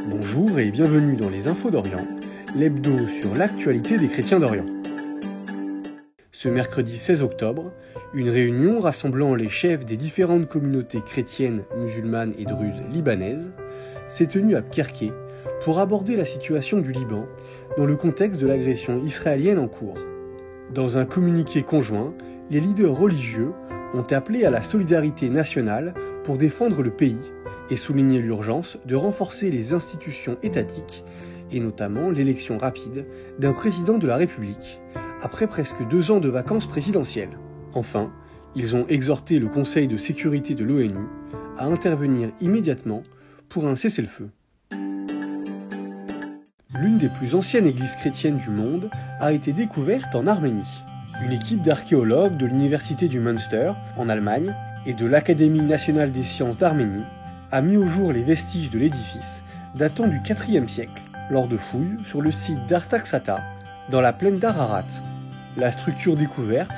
Bonjour et bienvenue dans les Infos d'Orient, l'hebdo sur l'actualité des chrétiens d'Orient. Ce mercredi 16 octobre, une réunion rassemblant les chefs des différentes communautés chrétiennes, musulmanes et druzes libanaises s'est tenue à Pkerké pour aborder la situation du Liban dans le contexte de l'agression israélienne en cours. Dans un communiqué conjoint, les leaders religieux ont appelé à la solidarité nationale pour défendre le pays et souligner l'urgence de renforcer les institutions étatiques et notamment l'élection rapide d'un président de la République, après presque 2 ans de vacances présidentielles. Enfin, ils ont exhorté le Conseil de sécurité de l'ONU à intervenir immédiatement pour un cessez-le-feu. L'une des plus anciennes églises chrétiennes du monde a été découverte en Arménie. Une équipe d'archéologues de l'université du Münster, en Allemagne, et de l'Académie nationale des sciences d'Arménie a mis au jour les vestiges de l'édifice datant du IVe siècle, lors de fouilles sur le site d'Artaxata, dans la plaine d'Ararat. La structure découverte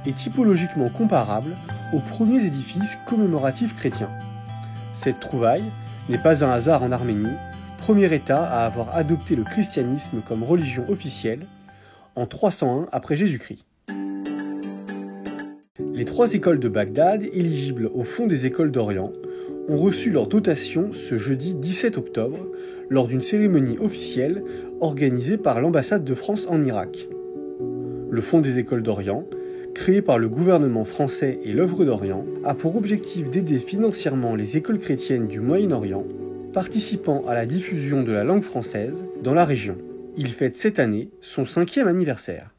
est typologiquement comparable aux premiers édifices commémoratifs chrétiens. Cette trouvaille n'est pas un hasard en Arménie, premier État à avoir adopté le christianisme comme religion officielle en 301 après Jésus-Christ. Les 3 écoles de Bagdad, éligibles au Fonds des écoles d'Orient, ont reçu leur dotation ce jeudi 17 octobre lors d'une cérémonie officielle organisée par l'ambassade de France en Irak. Le Fonds des écoles d'Orient, créé par le gouvernement français et l'Œuvre d'Orient, a pour objectif d'aider financièrement les écoles chrétiennes du Moyen-Orient, participant à la diffusion de la langue française dans la région. Il fête cette année son 5e anniversaire.